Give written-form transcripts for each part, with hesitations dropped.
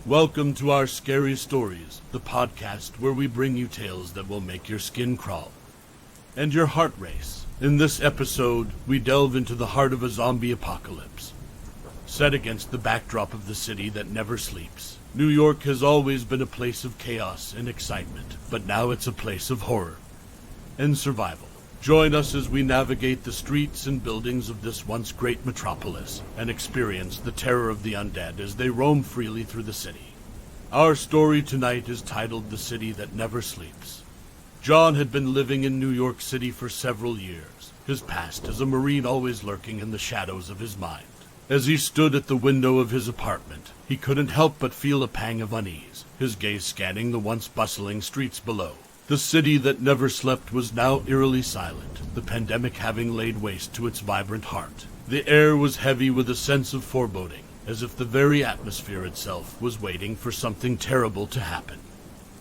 Welcome to our Scary Stories, the podcast where we bring you tales that will make your skin crawl and your heart race. In this episode, we delve into the heart of a zombie apocalypse, set against the backdrop of the city that never sleeps. New York has always been a place of chaos and excitement, but now it's a place of horror and survival. Join us as we navigate the streets and buildings of this once great metropolis and experience the terror of the undead as they roam freely through the city. Our story tonight is titled The City That Never Sleeps. John had been living in New York City for several years, his past as a Marine always lurking in the shadows of his mind. As he stood at the window of his apartment, he couldn't help but feel a pang of unease, his gaze scanning the once bustling streets below. The city that never slept was now eerily silent, the pandemic having laid waste to its vibrant heart. The air was heavy with a sense of foreboding, as if the very atmosphere itself was waiting for something terrible to happen.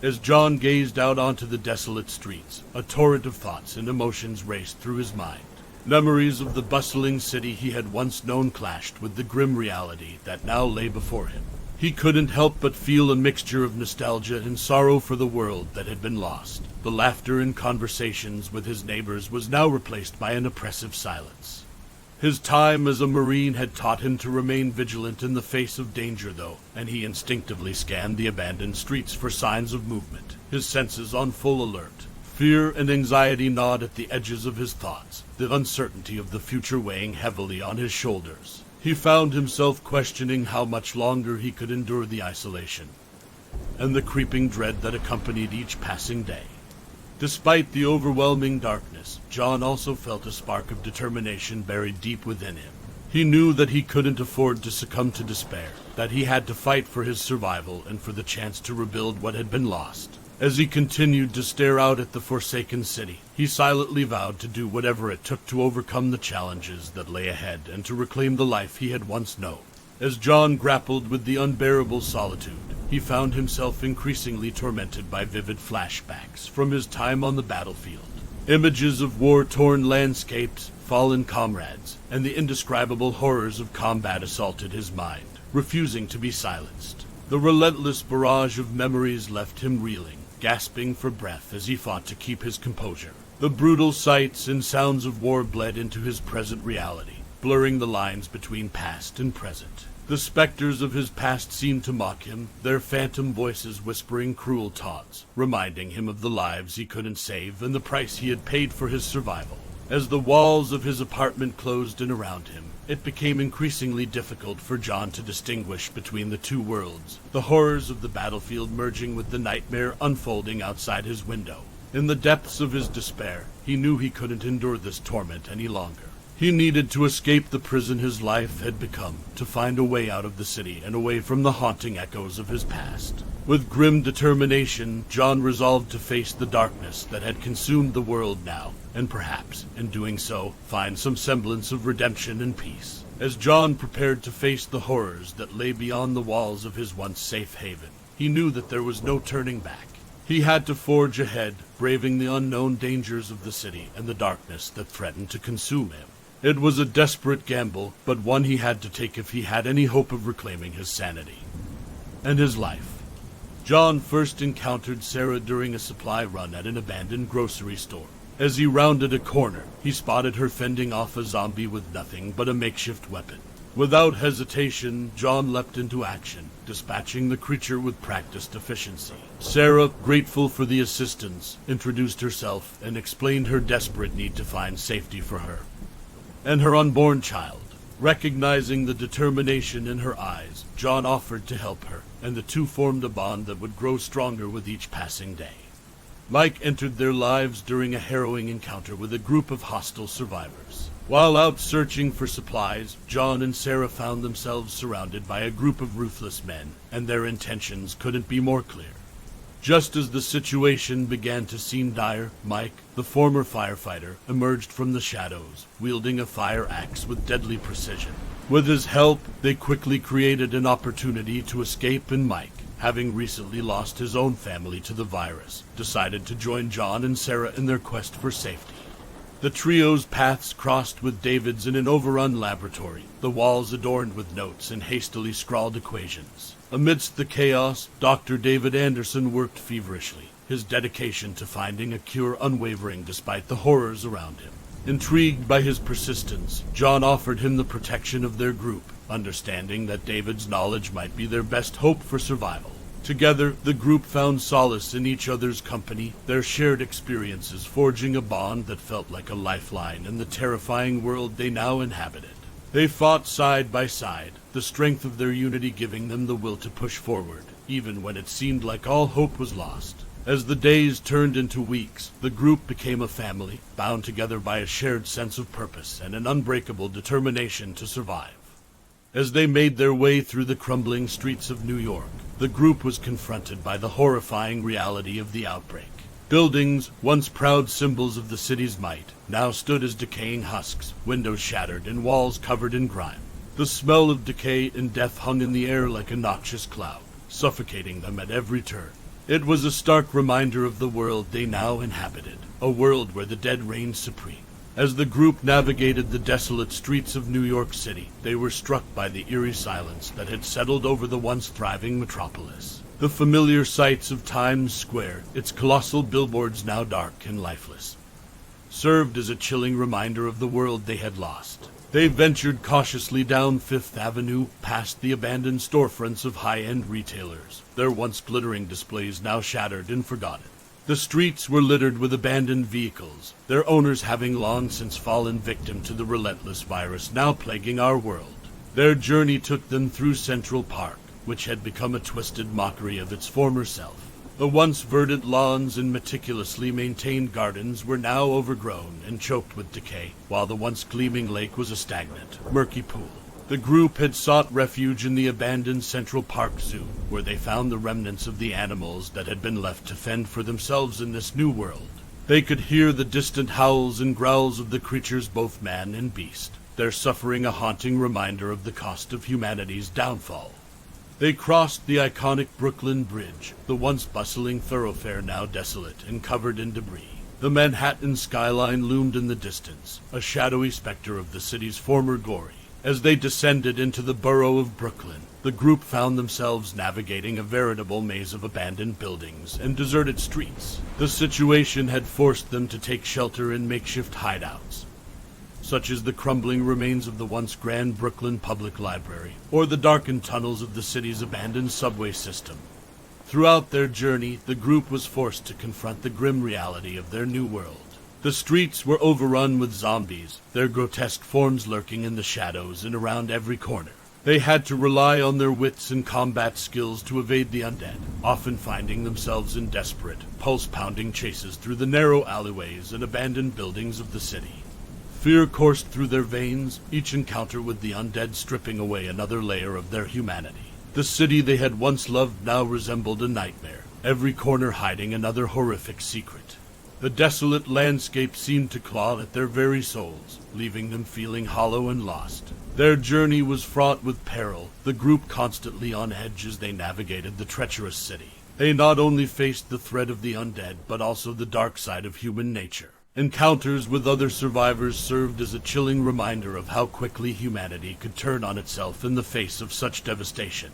As John gazed out onto the desolate streets, a torrent of thoughts and emotions raced through his mind. Memories of the bustling city he had once known clashed with the grim reality that now lay before him. He couldn't help but feel a mixture of nostalgia and sorrow for the world that had been lost. The laughter and conversations with his neighbors was now replaced by an oppressive silence. His time as a Marine had taught him to remain vigilant in the face of danger, though, and he instinctively scanned the abandoned streets for signs of movement, his senses on full alert. Fear and anxiety gnawed at the edges of his thoughts, the uncertainty of the future weighing heavily on his shoulders. He found himself questioning how much longer he could endure the isolation and the creeping dread that accompanied each passing day. Despite the overwhelming darkness, John also felt a spark of determination buried deep within him. He knew that he couldn't afford to succumb to despair, that he had to fight for his survival and for the chance to rebuild what had been lost. As he continued to stare out at the forsaken city, he silently vowed to do whatever it took to overcome the challenges that lay ahead and to reclaim the life he had once known. As John grappled with the unbearable solitude, he found himself increasingly tormented by vivid flashbacks from his time on the battlefield. Images of war-torn landscapes, fallen comrades, and the indescribable horrors of combat assaulted his mind, refusing to be silenced. The relentless barrage of memories left him reeling, gasping for breath as he fought to keep his composure. The brutal sights and sounds of war bled into his present reality, blurring the lines between past and present. The specters of his past seemed to mock him, their phantom voices whispering cruel taunts, reminding him of the lives he couldn't save and the price he had paid for his survival. As the walls of his apartment closed in around him, it became increasingly difficult for John to distinguish between the two worlds, the horrors of the battlefield merging with the nightmare unfolding outside his window. In the depths of his despair, he knew he couldn't endure this torment any longer. He needed to escape the prison his life had become, to find a way out of the city and away from the haunting echoes of his past. With grim determination, John resolved to face the darkness that had consumed the world now, and perhaps, in doing so, find some semblance of redemption and peace. As John prepared to face the horrors that lay beyond the walls of his once safe haven, he knew that there was no turning back. He had to forge ahead, braving the unknown dangers of the city and the darkness that threatened to consume him. It was a desperate gamble, but one he had to take if he had any hope of reclaiming his sanity and his life. John first encountered Sarah during a supply run at an abandoned grocery store. As he rounded a corner, he spotted her fending off a zombie with nothing but a makeshift weapon. Without hesitation, John leapt into action, dispatching the creature with practiced efficiency. Sarah, grateful for the assistance, introduced herself and explained her desperate need to find safety for her and her unborn child. Recognizing the determination in her eyes, John offered to help her, and the two formed a bond that would grow stronger with each passing day. Mike entered their lives during a harrowing encounter with a group of hostile survivors. While out searching for supplies, John and Sarah found themselves surrounded by a group of ruthless men, and their intentions couldn't be more clear. Just as the situation began to seem dire, Mike, the former firefighter, emerged from the shadows, wielding a fire axe with deadly precision. With his help, they quickly created an opportunity to escape, and Mike, having recently lost his own family to the virus, decided to join John and Sarah in their quest for safety. The trio's paths crossed with David's in an overrun laboratory, the walls adorned with notes and hastily scrawled equations. Amidst the chaos, Dr. David Anderson worked feverishly, his dedication to finding a cure unwavering despite the horrors around him. Intrigued by his persistence, John offered him the protection of their group, understanding that David's knowledge might be their best hope for survival. Together, the group found solace in each other's company, their shared experiences forging a bond that felt like a lifeline in the terrifying world they now inhabited. They fought side by side, the strength of their unity giving them the will to push forward, even when it seemed like all hope was lost. As the days turned into weeks, the group became a family, bound together by a shared sense of purpose and an unbreakable determination to survive. As they made their way through the crumbling streets of New York, the group was confronted by the horrifying reality of the outbreak. Buildings, once proud symbols of the city's might, now stood as decaying husks, windows shattered and walls covered in grime. The smell of decay and death hung in the air like a noxious cloud, suffocating them at every turn. It was a stark reminder of the world they now inhabited, a world where the dead reigned supreme. As the group navigated the desolate streets of New York City, they were struck by the eerie silence that had settled over the once thriving metropolis. The familiar sights of Times Square, its colossal billboards now dark and lifeless, served as a chilling reminder of the world they had lost. They ventured cautiously down Fifth Avenue, past the abandoned storefronts of high-end retailers, their once glittering displays now shattered and forgotten. The streets were littered with abandoned vehicles, their owners having long since fallen victim to the relentless virus now plaguing our world. Their journey took them through Central Park, which had become a twisted mockery of its former self. The once verdant lawns and meticulously maintained gardens were now overgrown and choked with decay, while the once gleaming lake was a stagnant, murky pool. The group had sought refuge in the abandoned Central Park Zoo, where they found the remnants of the animals that had been left to fend for themselves in this new world. They could hear the distant howls and growls of the creatures, both man and beast, their suffering a haunting reminder of the cost of humanity's downfall. They crossed the iconic Brooklyn Bridge, the once bustling thoroughfare now desolate and covered in debris. The Manhattan skyline loomed in the distance, a shadowy specter of the city's former glory. As they descended into the borough of Brooklyn, the group found themselves navigating a veritable maze of abandoned buildings and deserted streets. The situation had forced them to take shelter in makeshift hideouts, such as the crumbling remains of the once grand Brooklyn Public Library, or the darkened tunnels of the city's abandoned subway system. Throughout their journey, the group was forced to confront the grim reality of their new world. The streets were overrun with zombies, their grotesque forms lurking in the shadows and around every corner. They had to rely on their wits and combat skills to evade the undead, often finding themselves in desperate, pulse-pounding chases through the narrow alleyways and abandoned buildings of the city. Fear coursed through their veins, each encounter with the undead stripping away another layer of their humanity. The city they had once loved now resembled a nightmare, every corner hiding another horrific secret. The desolate landscape seemed to claw at their very souls, leaving them feeling hollow and lost. Their journey was fraught with peril, the group constantly on edge as they navigated the treacherous city. They not only faced the threat of the undead, but also the dark side of human nature. Encounters with other survivors served as a chilling reminder of how quickly humanity could turn on itself in the face of such devastation.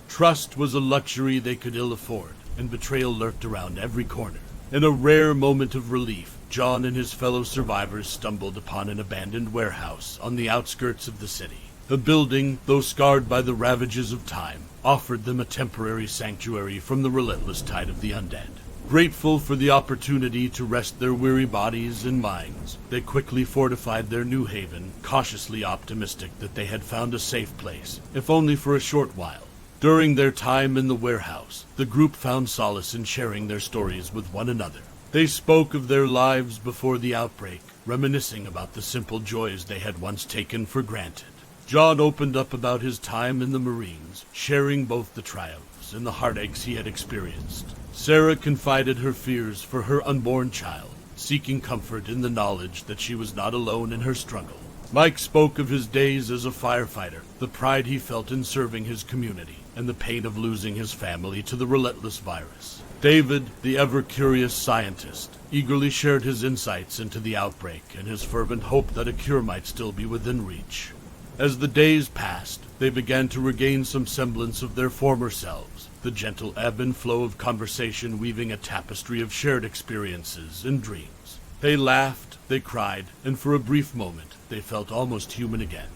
Trust was a luxury they could ill afford, and betrayal lurked around every corner. In a rare moment of relief, John and his fellow survivors stumbled upon an abandoned warehouse on the outskirts of the city. The building, though scarred by the ravages of time, offered them a temporary sanctuary from the relentless tide of the undead. Grateful for the opportunity to rest their weary bodies and minds, they quickly fortified their new haven, cautiously optimistic that they had found a safe place, if only for a short while. During their time in the warehouse, the group found solace in sharing their stories with one another. They spoke of their lives before the outbreak, reminiscing about the simple joys they had once taken for granted. John opened up about his time in the Marines, sharing both the triumphs and the heartaches he had experienced. Sarah confided her fears for her unborn child, seeking comfort in the knowledge that she was not alone in her struggle. Mike spoke of his days as a firefighter, the pride he felt in serving his community, and the pain of losing his family to the relentless virus. David, the ever-curious scientist, eagerly shared his insights into the outbreak and his fervent hope that a cure might still be within reach. As the days passed, they began to regain some semblance of their former selves, the gentle ebb and flow of conversation weaving a tapestry of shared experiences and dreams. They laughed, they cried, and for a brief moment, they felt almost human again.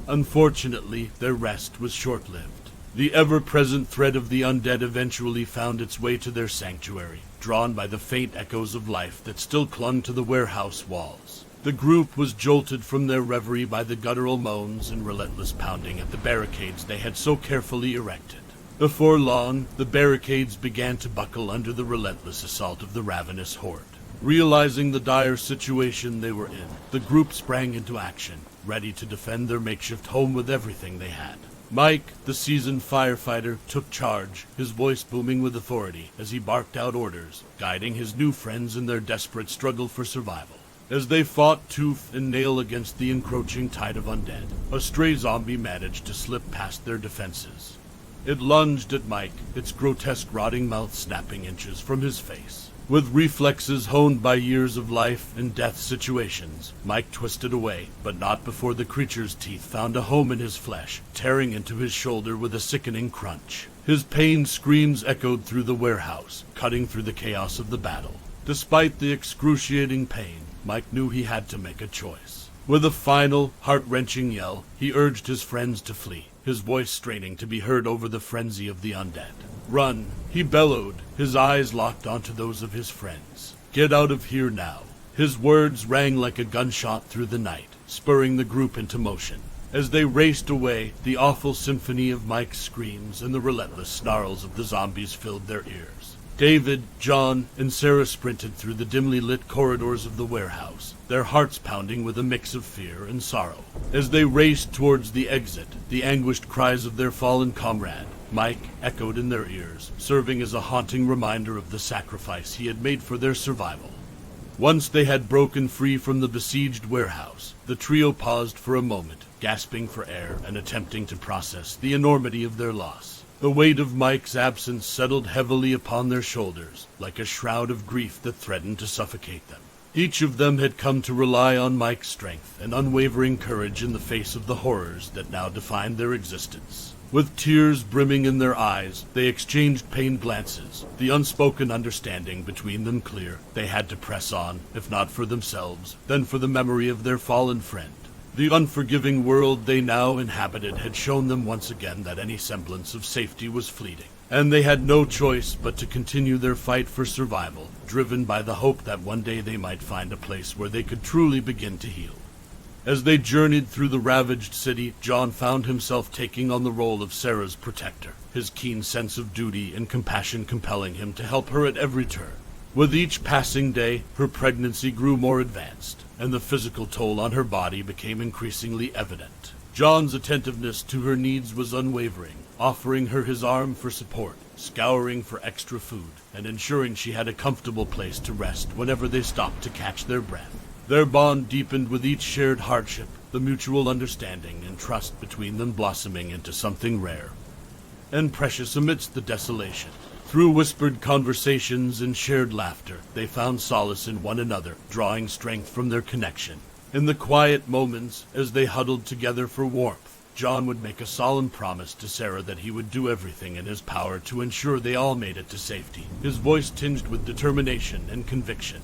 Unfortunately, their rest was short-lived. The ever-present threat of the undead eventually found its way to their sanctuary, drawn by the faint echoes of life that still clung to the warehouse walls. The group was jolted from their reverie by the guttural moans and relentless pounding at the barricades they had so carefully erected. Before long, the barricades began to buckle under the relentless assault of the ravenous horde. Realizing the dire situation they were in, the group sprang into action, ready to defend their makeshift home with everything they had. Mike, the seasoned firefighter, took charge, his voice booming with authority as he barked out orders, guiding his new friends in their desperate struggle for survival. As they fought tooth and nail against the encroaching tide of undead, a stray zombie managed to slip past their defenses. It lunged at Mike, its grotesque rotting mouth snapping inches from his face. With reflexes honed by years of life and death situations, Mike twisted away, but not before the creature's teeth found a home in his flesh, tearing into his shoulder with a sickening crunch. His pain screams echoed through the warehouse, cutting through the chaos of the battle. Despite the excruciating pain, Mike knew he had to make a choice. With a final, heart-wrenching yell, he urged his friends to flee, his voice straining to be heard over the frenzy of the undead. "Run!" he bellowed, his eyes locked onto those of his friends. "Get out of here now!" His words rang like a gunshot through the night, spurring the group into motion. As they raced away, the awful symphony of Mike's screams and the relentless snarls of the zombies filled their ears. David, John, and Sarah sprinted through the dimly lit corridors of the warehouse, their hearts pounding with a mix of fear and sorrow. As they raced towards the exit, the anguished cries of their fallen comrade, Mike, echoed in their ears, serving as a haunting reminder of the sacrifice he had made for their survival. Once they had broken free from the besieged warehouse, the trio paused for a moment, gasping for air and attempting to process the enormity of their loss. The weight of Mike's absence settled heavily upon their shoulders, like a shroud of grief that threatened to suffocate them. Each of them had come to rely on Mike's strength and unwavering courage in the face of the horrors that now defined their existence. With tears brimming in their eyes, they exchanged pained glances, the unspoken understanding between them clear. They had to press on, if not for themselves, then for the memory of their fallen friend. The unforgiving world they now inhabited had shown them once again that any semblance of safety was fleeting, and they had no choice but to continue their fight for survival, driven by the hope that one day they might find a place where they could truly begin to heal. As they journeyed through the ravaged city, John found himself taking on the role of Sarah's protector, his keen sense of duty and compassion compelling him to help her at every turn. With each passing day, her pregnancy grew more advanced, and the physical toll on her body became increasingly evident. John's attentiveness to her needs was unwavering, offering her his arm for support, scouring for extra food, and ensuring she had a comfortable place to rest whenever they stopped to catch their breath. Their bond deepened with each shared hardship, the mutual understanding and trust between them blossoming into something rare and precious amidst the desolation. Through whispered conversations and shared laughter, they found solace in one another, drawing strength from their connection. In the quiet moments, as they huddled together for warmth, John would make a solemn promise to Sarah that he would do everything in his power to ensure they all made it to safety, his voice tinged with determination and conviction.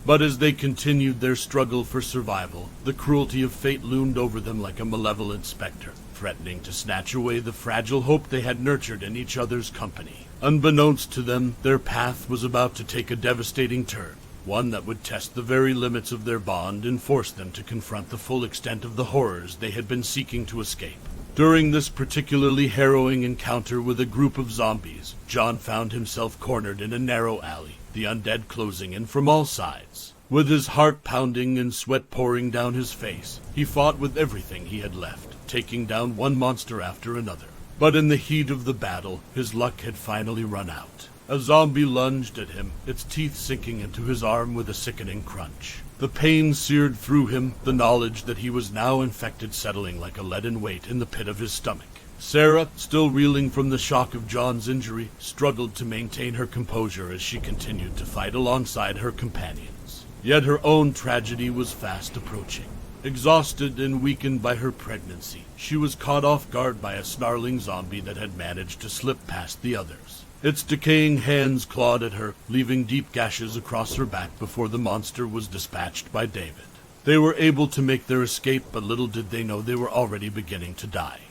But as they continued their struggle for survival, the cruelty of fate loomed over them like a malevolent specter, threatening to snatch away the fragile hope they had nurtured in each other's company. Unbeknownst to them, their path was about to take a devastating turn, one that would test the very limits of their bond and force them to confront the full extent of the horrors they had been seeking to escape. During this particularly harrowing encounter with a group of zombies, John found himself cornered in a narrow alley, the undead closing in from all sides. With his heart pounding and sweat pouring down his face, he fought with everything he had left, taking down one monster after another. But in the heat of the battle, his luck had finally run out. A zombie lunged at him, its teeth sinking into his arm with a sickening crunch. The pain seared through him, the knowledge that he was now infected settling like a leaden weight in the pit of his stomach. Sarah, still reeling from the shock of John's injury, struggled to maintain her composure as she continued to fight alongside her companions. Yet her own tragedy was fast approaching. Exhausted and weakened by her pregnancy, she was caught off guard by a snarling zombie that had managed to slip past the others. Its decaying hands clawed at her, leaving deep gashes across her back before the monster was dispatched by David. They were able to make their escape, but little did they know they were already beginning to die.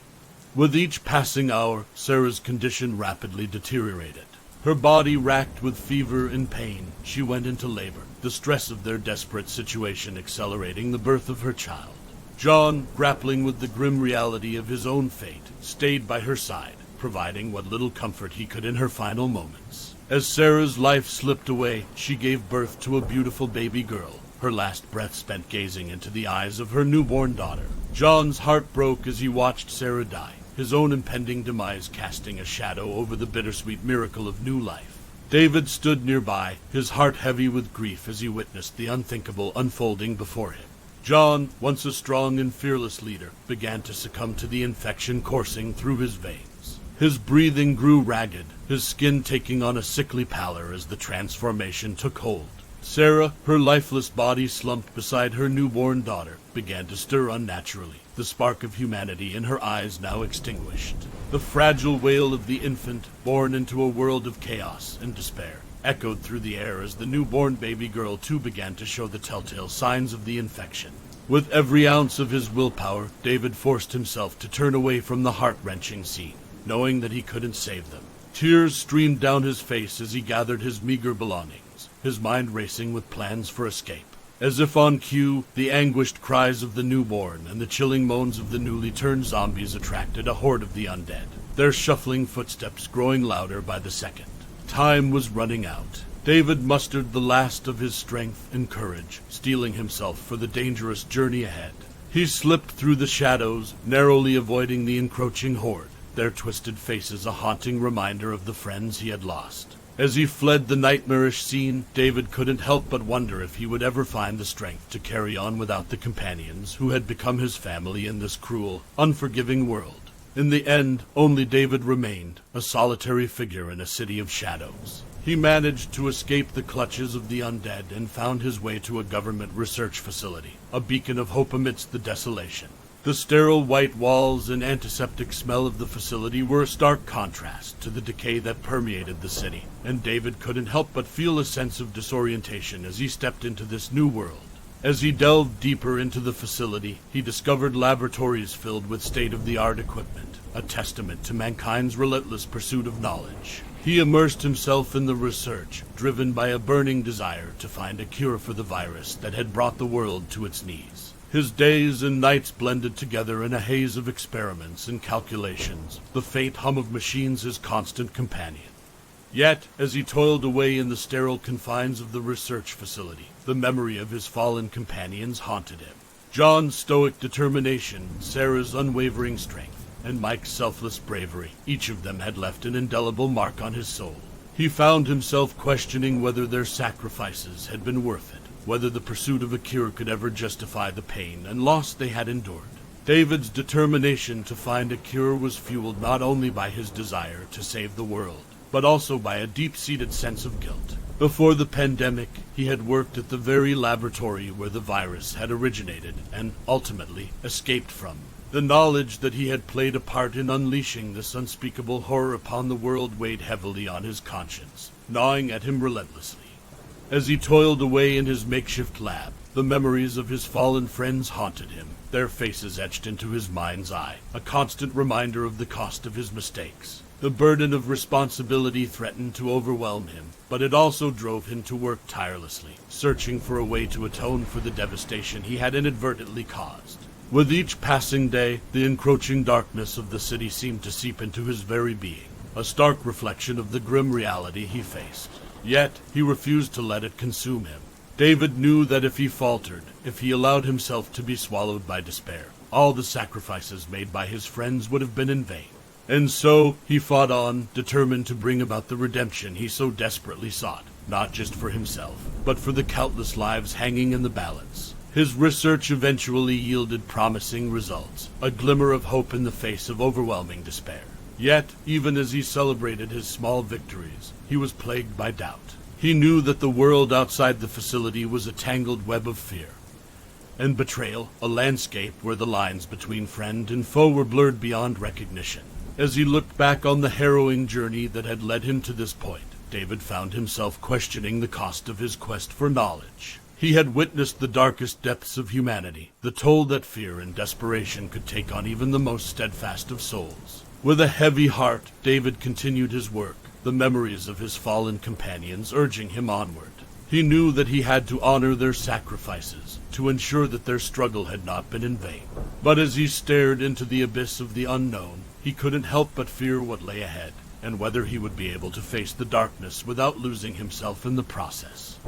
With each passing hour, Sarah's condition rapidly deteriorated. Her body racked with fever and pain, she went into labor, the stress of their desperate situation accelerating the birth of her child. John, grappling with the grim reality of his own fate, stayed by her side, providing what little comfort he could in her final moments. As Sarah's life slipped away, she gave birth to a beautiful baby girl, her last breath spent gazing into the eyes of her newborn daughter. John's heart broke as he watched Sarah die, his own impending demise casting a shadow over the bittersweet miracle of new life. David stood nearby, his heart heavy with grief as he witnessed the unthinkable unfolding before him. John, once a strong and fearless leader, began to succumb to the infection coursing through his veins. His breathing grew ragged, his skin taking on a sickly pallor as the transformation took hold. Sarah, her lifeless body slumped beside her newborn daughter, began to stir unnaturally, the spark of humanity in her eyes now extinguished. The fragile wail of the infant, born into a world of chaos and despair, echoed through the air as the newborn baby girl too began to show the telltale signs of the infection. With every ounce of his willpower, David forced himself to turn away from the heart-wrenching scene, knowing that he couldn't save them. Tears streamed down his face as he gathered his meager belongings, his mind racing with plans for escape. As if on cue, the anguished cries of the newborn and the chilling moans of the newly turned zombies attracted a horde of the undead, their shuffling footsteps growing louder by the second. Time was running out. David mustered the last of his strength and courage, steeling himself for the dangerous journey ahead. He slipped through the shadows, narrowly avoiding the encroaching horde, their twisted faces a haunting reminder of the friends he had lost. As he fled the nightmarish scene, David couldn't help but wonder if he would ever find the strength to carry on without the companions who had become his family in this cruel, unforgiving world. In the end, only David remained, a solitary figure in a city of shadows. He managed to escape the clutches of the undead and found his way to a government research facility, a beacon of hope amidst the desolation. The sterile white walls and antiseptic smell of the facility were a stark contrast to the decay that permeated the city, and David couldn't help but feel a sense of disorientation as he stepped into this new world. As he delved deeper into the facility, he discovered laboratories filled with state-of-the-art equipment, a testament to mankind's relentless pursuit of knowledge. He immersed himself in the research, driven by a burning desire to find a cure for the virus that had brought the world to its knees. His days and nights blended together in a haze of experiments and calculations, the faint hum of machines his constant companion. Yet, as he toiled away in the sterile confines of the research facility, the memory of his fallen companions haunted him. John's stoic determination, Sarah's unwavering strength, and Mike's selfless bravery, each of them had left an indelible mark on his soul. He found himself questioning whether their sacrifices had been worth it, whether the pursuit of a cure could ever justify the pain and loss they had endured. David's determination to find a cure was fueled not only by his desire to save the world, but also by a deep-seated sense of guilt. Before the pandemic, he had worked at the very laboratory where the virus had originated and, ultimately, escaped from. The knowledge that he had played a part in unleashing this unspeakable horror upon the world weighed heavily on his conscience, gnawing at him relentlessly. As he toiled away in his makeshift lab, the memories of his fallen friends haunted him, their faces etched into his mind's eye, a constant reminder of the cost of his mistakes. The burden of responsibility threatened to overwhelm him, but it also drove him to work tirelessly, searching for a way to atone for the devastation he had inadvertently caused. With each passing day, the encroaching darkness of the city seemed to seep into his very being, a stark reflection of the grim reality he faced. Yet, he refused to let it consume him. David knew that if he faltered, if he allowed himself to be swallowed by despair, all the sacrifices made by his friends would have been in vain. And so, he fought on, determined to bring about the redemption he so desperately sought, not just for himself, but for the countless lives hanging in the balance. His research eventually yielded promising results, a glimmer of hope in the face of overwhelming despair. Yet, even as he celebrated his small victories, he was plagued by doubt. He knew that the world outside the facility was a tangled web of fear and betrayal, a landscape where the lines between friend and foe were blurred beyond recognition. As he looked back on the harrowing journey that had led him to this point, David found himself questioning the cost of his quest for knowledge. He had witnessed the darkest depths of humanity, the toll that fear and desperation could take on even the most steadfast of souls. With a heavy heart, David continued his work, the memories of his fallen companions urging him onward. He knew that he had to honor their sacrifices, to ensure that their struggle had not been in vain. But as he stared into the abyss of the unknown, he couldn't help but fear what lay ahead, and whether he would be able to face the darkness without losing himself in the process.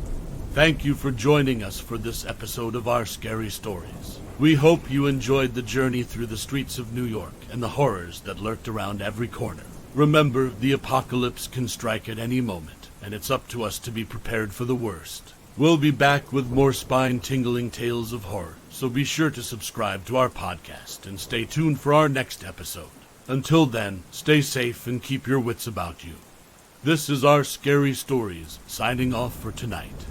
Thank you for joining us for this episode of our scary stories. We hope you enjoyed the journey through the streets of New York and the horrors that lurked around every corner. Remember, the apocalypse can strike at any moment, and it's up to us to be prepared for the worst. We'll be back with more spine-tingling tales of horror, so be sure to subscribe to our podcast and stay tuned for our next episode. Until then, stay safe and keep your wits about you. This is our Scary Stories, signing off for tonight.